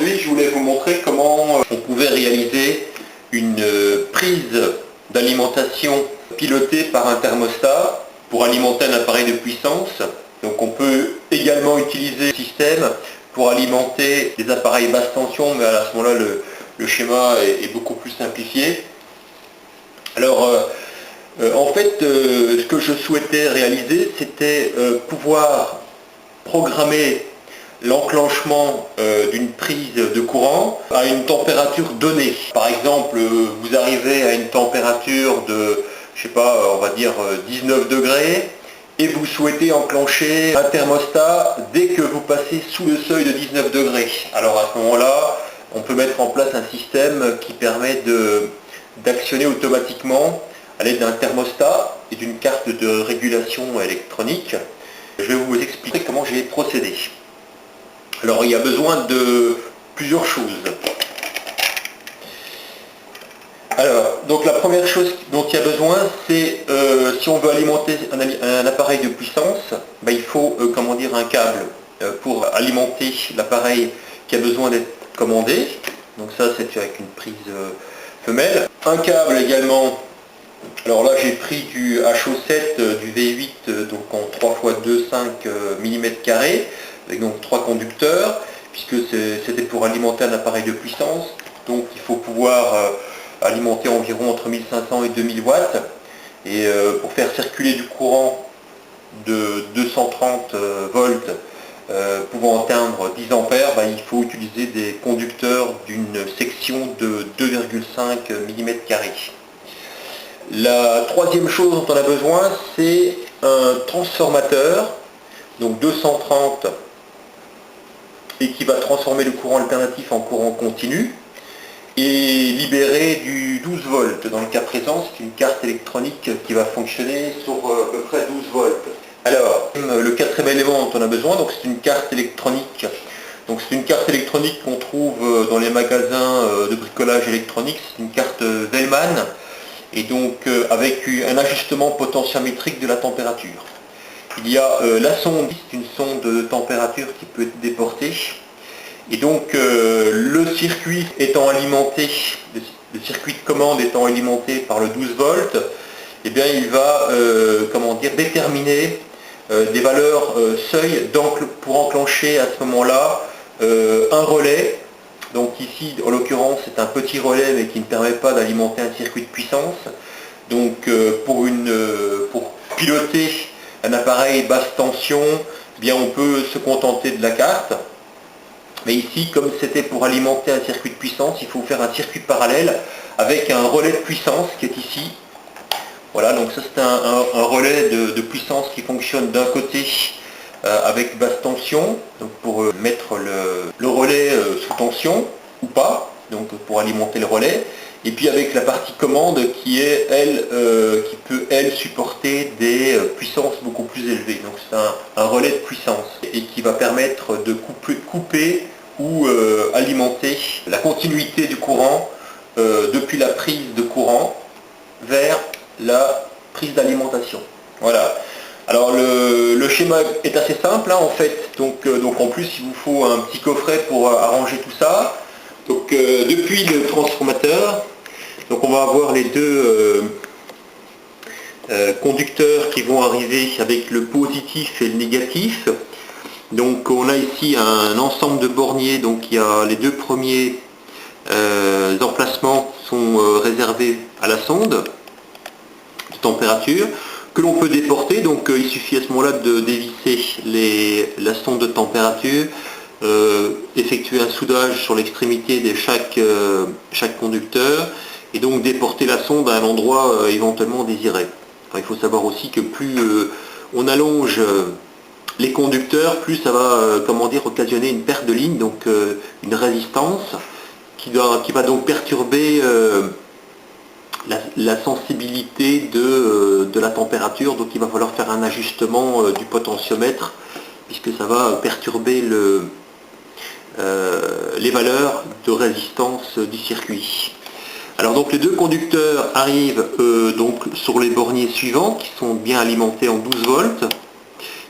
Aujourd'hui, je voulais vous montrer comment on pouvait réaliser une prise d'alimentation pilotée par un thermostat pour alimenter un appareil de puissance. Donc on peut également utiliser ce système pour alimenter des appareils basse tension, mais à ce moment-là, le schéma est beaucoup plus simplifié. Alors, en fait, ce que je souhaitais réaliser, c'était pouvoir programmer l'enclenchement d'une prise de courant à une température donnée. Par exemple, vous arrivez à une température de, je sais pas, on va dire 19 degrés, et vous souhaitez enclencher un thermostat dès que vous passez sous le seuil de 19 degrés. Alors à ce moment-là, on peut mettre en place un système qui permet d'actionner automatiquement à l'aide d'un thermostat et d'une carte de régulation électronique. Je vais vous expliquer comment j'ai procédé. Alors il y a besoin de plusieurs choses. Alors, donc la première chose dont il y a besoin, c'est si on veut alimenter un appareil de puissance, il faut comment dire, un câble pour alimenter l'appareil qui a besoin d'être commandé. Donc ça, c'est avec une prise femelle. Un câble également. Alors là, j'ai pris du HO7 du V8 donc en 3x2 5 mm², avec donc 3 conducteurs, puisque c'était pour alimenter un appareil de puissance. Donc il faut pouvoir alimenter environ entre 1500 et 2000 watts. Et pour faire circuler du courant de 230 volts pouvant atteindre 10 ampères, il faut utiliser des conducteurs d'une section de 2,5 mm². La troisième chose dont on a besoin, c'est un transformateur, donc 230, et qui va transformer le courant alternatif en courant continu et libérer du 12 volts. Dans le cas présent, c'est une carte électronique qui va fonctionner sur à peu près 12 volts. Alors, le quatrième élément dont on a besoin, donc c'est une carte électronique. Donc c'est une carte électronique qu'on trouve dans les magasins de bricolage électronique. C'est une carte Wellman, et donc avec un ajustement potentiométrique de la température. Il y a la sonde, c'est une sonde de température qui peut être déportée. Et donc le circuit étant alimenté, le circuit de commande étant alimenté par le 12 volts, eh bien il va déterminer des valeurs seuil pour enclencher à ce moment-là un relais. Donc ici, en l'occurrence, c'est un petit relais mais qui ne permet pas d'alimenter un circuit de puissance. Donc pour piloter un appareil basse tension, eh bien on peut se contenter de la carte. Mais ici, comme c'était pour alimenter un circuit de puissance, il faut faire un circuit parallèle avec un relais de puissance qui est ici. Voilà, donc ça c'est un relais de puissance qui fonctionne d'un côté avec basse tension, donc pour mettre le relais sous tension ou pas, donc pour alimenter le relais, et puis avec la partie commande qui est elle qui peut elle supporter des puissances beaucoup plus élevées. Donc c'est un relais de puissance et qui va permettre de couper ou alimenter la continuité du courant depuis la prise de courant vers la prise d'alimentation. Voilà. Alors le schéma est assez simple en fait, donc en plus il vous faut un petit coffret pour arranger tout ça. Donc depuis le transformateur, donc on va avoir les deux conducteurs qui vont arriver avec le positif et le négatif. Donc on a ici un ensemble de borniers, donc il y a les deux premiers emplacements sont réservés à la sonde de température, que l'on peut déporter. Donc il suffit à ce moment-là de dévisser la sonde de température, effectuer un soudage sur l'extrémité de chaque conducteur, et donc déporter la sonde à un endroit éventuellement désiré. Alors, il faut savoir aussi que plus on allonge les conducteurs, plus ça va occasionner une perte de ligne, donc une résistance qui va donc perturber la sensibilité de la température. Donc il va falloir faire un ajustement du potentiomètre, puisque ça va perturber les valeurs de résistance du circuit. Alors donc les deux conducteurs arrivent donc sur les borniers suivants qui sont bien alimentés en 12 volts.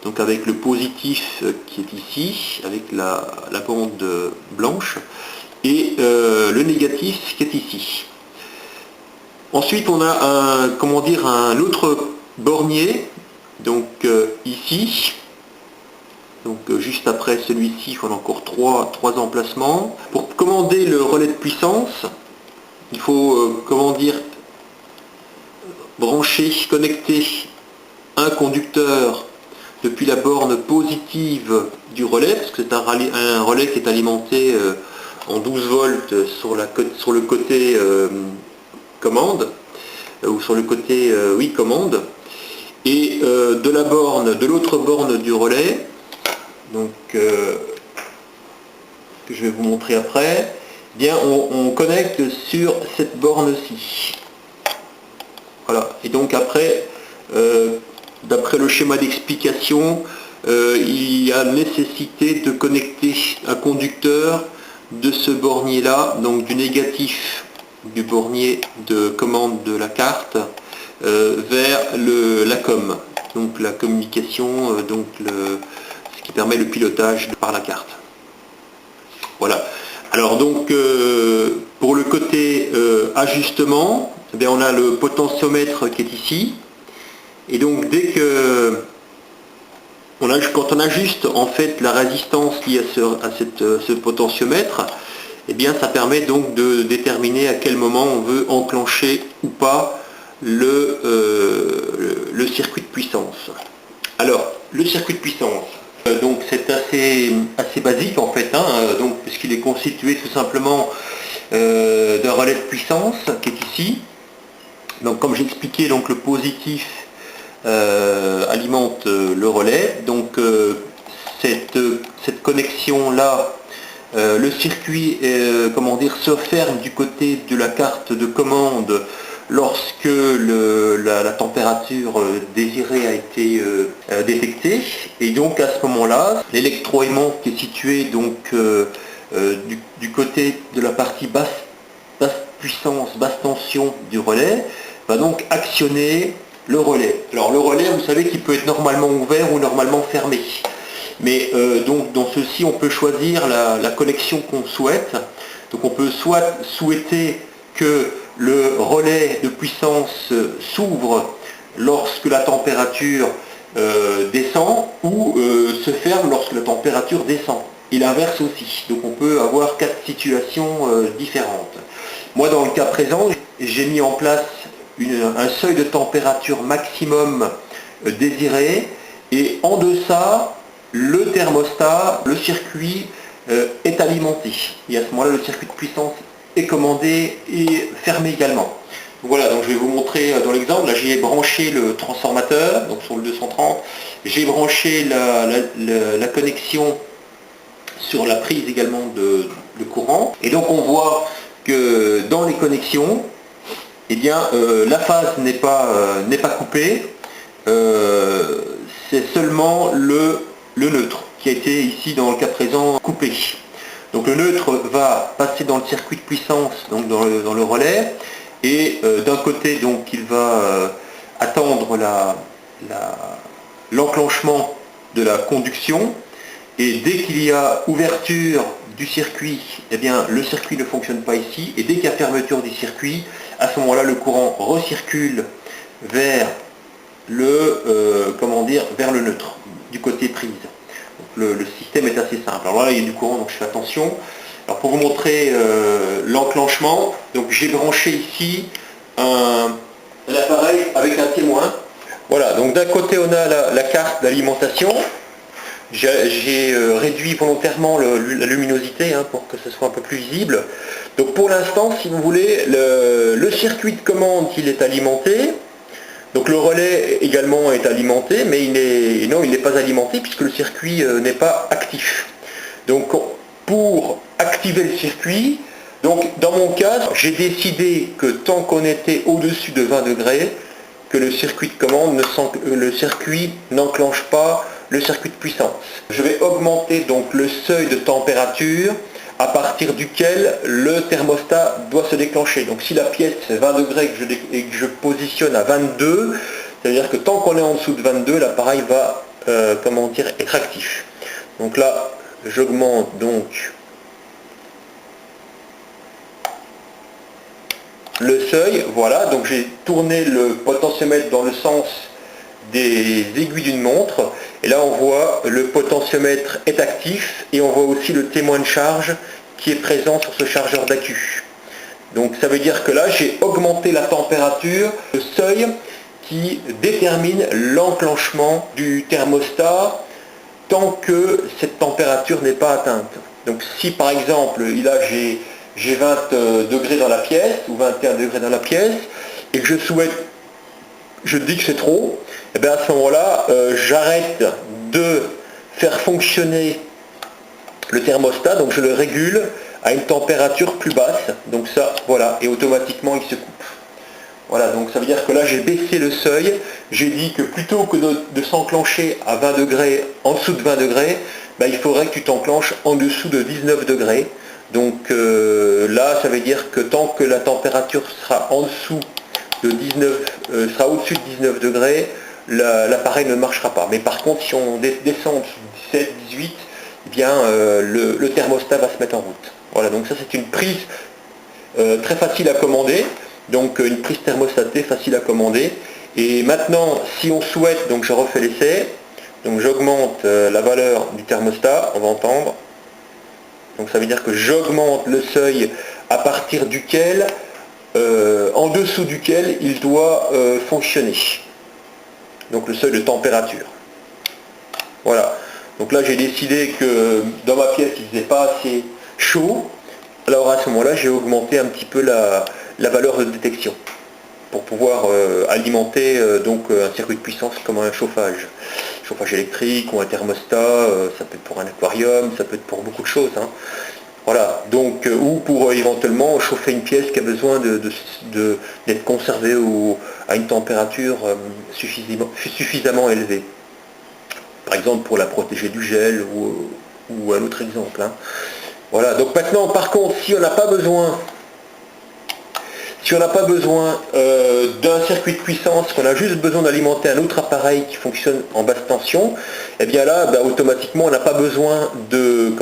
donc avec le positif qui est ici, avec la bande blanche, et le négatif qui est ici. Ensuite, on a un autre bornier, donc ici, donc juste après celui-ci, on a encore trois emplacements. Pour commander le relais de puissance, il faut brancher, connecter un conducteur depuis la borne positive du relais, parce que c'est un relais qui est alimenté en 12 volts sur le côté commande, ou sur le côté commande, et de l'autre borne du relais, donc que je vais vous montrer après, eh bien on connecte sur cette borne-ci. Voilà, et donc après, d'après le schéma d'explication, il y a nécessité de connecter un conducteur de ce bornier-là, donc du négatif du bornier de commande de la carte, vers la com, donc la communication, ce qui permet le pilotage par la carte. Voilà. Alors donc pour le côté ajustement, eh bien, on a le potentiomètre qui est ici, et donc quand on ajuste en fait la résistance liée à ce potentiomètre, eh bien ça permet donc de déterminer à quel moment on veut enclencher ou pas le circuit de puissance. Alors le circuit de puissance, donc c'est assez basique en fait, donc puisqu'il est constitué tout simplement d'un relais de puissance qui est ici. Donc comme j'ai expliqué, donc le positif alimente le relais. Donc cette connexion là, le circuit se ferme du côté de la carte de commande lorsque la température désirée a été détectée, et donc à ce moment-là, l'électroaimant qui est situé donc du côté de la partie basse puissance, basse tension du relais, va donc actionner le relais. Alors le relais, vous savez qu'il peut être normalement ouvert ou normalement fermé. Mais donc dans ceci, on peut choisir la connexion qu'on souhaite. Donc on peut soit souhaiter que le relais de puissance s'ouvre lorsque la température descend, ou se ferme lorsque la température descend. Et l'inverse aussi. Donc on peut avoir 4 situations différentes. Moi dans le cas présent, j'ai mis en place un seuil de température maximum désiré, et en deçà, le thermostat, le circuit est alimenté. Et à ce moment-là, le circuit de puissance est commandé et fermé également. Donc voilà, donc je vais vous montrer dans l'exemple. Là, j'ai branché le transformateur, donc sur le 230. J'ai branché la connexion sur la prise également de courant. Et donc on voit que dans les connexions, eh bien, la phase n'est pas coupée. C'est seulement le neutre qui a été ici dans le cas présent coupé. Donc le neutre va passer dans le circuit de puissance, donc dans le relais, et d'un côté donc il va attendre l'enclenchement de la conduction, et dès qu'il y a ouverture du circuit, eh bien le circuit ne fonctionne pas ici, et dès qu'il y a fermeture du circuit, à ce moment-là le courant recircule vers vers le neutre, du côté prise. Donc le système est assez simple. Alors là, il y a du courant, donc je fais attention. Alors pour vous montrer l'enclenchement, donc j'ai branché ici un appareil avec un témoin. Voilà, donc d'un côté on a la carte d'alimentation. J'ai réduit volontairement la luminosité pour que ce soit un peu plus visible. Donc pour l'instant, si vous voulez, le circuit de commande, il est alimenté. Donc le relais également est alimenté, mais il n'est pas alimenté puisque le circuit n'est pas actif. Donc pour activer le circuit, donc dans mon cas, j'ai décidé que tant qu'on était au-dessus de 20 degrés, que le circuit de commande n'enclenche pas le circuit de puissance. Je vais augmenter donc le seuil de température à partir duquel le thermostat doit se déclencher. Donc si la pièce est 20 degrés et que je positionne à 22, c'est-à-dire que tant qu'on est en dessous de 22, l'appareil va comment dire, être actif. Donc là, j'augmente donc le seuil, voilà, donc j'ai tourné le potentiomètre dans le sens des aiguilles d'une montre, et là on voit le potentiomètre est actif, et on voit aussi le témoin de charge qui est présent sur ce chargeur d'accu. Donc ça veut dire que là j'ai augmenté la température, le seuil qui détermine l'enclenchement du thermostat tant que cette température n'est pas atteinte. Donc si par exemple, là j'ai 20 degrés dans la pièce, ou 21 degrés dans la pièce, et que je dis que c'est trop, et bien à ce moment-là, j'arrête de faire fonctionner le thermostat, donc je le régule à une température plus basse, donc ça, voilà, et automatiquement il se coupe. Voilà, donc ça veut dire que là j'ai baissé le seuil, j'ai dit que plutôt que de s'enclencher à 20 degrés, en dessous de 20 degrés, ben, il faudrait que tu t'enclenches en dessous de 19 degrés. Donc là ça veut dire que tant que la température sera en dessous de 19, sera au-dessus de 19 degrés, l'appareil ne marchera pas. Mais par contre si on descend en dessous de 17, 18, eh bien le thermostat va se mettre en route. Voilà, donc ça c'est une prise très facile à commander. Donc une prise thermostatée facile à commander. Et maintenant, si on souhaite, donc je refais l'essai, donc j'augmente la valeur du thermostat, on va entendre. Donc ça veut dire que j'augmente le seuil à partir duquel, en dessous duquel il doit fonctionner. Donc le seuil de température. Voilà. Donc là j'ai décidé que dans ma pièce il ne faisait pas assez chaud. Alors à ce moment-là j'ai augmenté un petit peu la valeur de détection pour pouvoir alimenter donc un circuit de puissance comme un chauffage électrique ou un thermostat, ça peut être pour un aquarium, ça peut être pour beaucoup de choses, hein. Voilà, donc ou pour éventuellement chauffer une pièce qui a besoin d'être conservée à une température suffisamment élevée, par exemple pour la protéger du gel ou un autre exemple, hein. Voilà, donc maintenant par contre si on n'a pas besoin d'un circuit de puissance, qu'on a juste besoin d'alimenter un autre appareil qui fonctionne en basse tension, et bien là, automatiquement, on n'a pas besoin de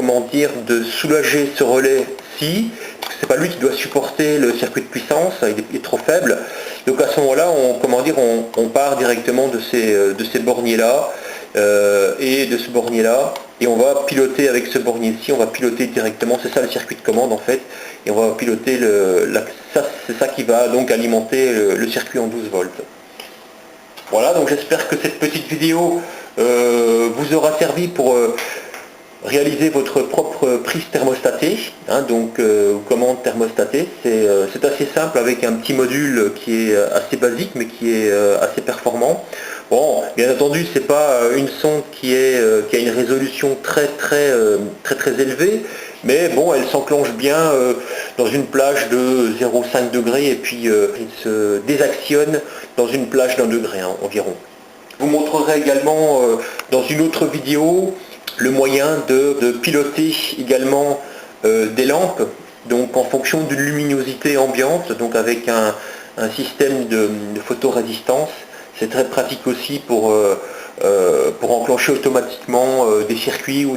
soulager ce relais-ci, parce que c'est pas lui qui doit supporter le circuit de puissance, il est trop faible. Donc à ce moment-là, on part directement de ces borniers-là, et de ce bornier-là, et on va piloter avec ce bornier-ci, on va piloter directement, c'est ça le circuit de commande en fait, et on va piloter c'est ça qui va donc alimenter le circuit en 12 volts. Voilà, donc j'espère que cette petite vidéo vous aura servi pour réaliser votre propre prise thermostatée, hein, donc commande thermostatée. C'est assez simple avec un petit module qui est assez basique mais qui est assez performant. Bon, bien entendu, c'est pas une sonde qui a une résolution très élevée, mais bon, elle s'enclenche bien dans une plage de 0,5 degrés et puis il se désactionne dans une plage d'1 degré hein, environ. Je vous montrerai également dans une autre vidéo le moyen de piloter également des lampes, donc en fonction d'une luminosité ambiante, donc avec un système de photorésistance. C'est très pratique aussi pour enclencher automatiquement des circuits ou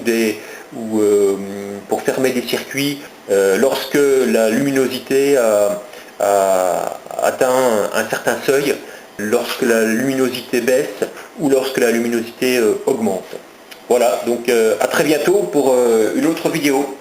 pour fermer des circuits lorsque la luminosité a atteint un certain seuil, lorsque la luminosité baisse ou lorsque la luminosité augmente. Voilà, donc à très bientôt pour une autre vidéo.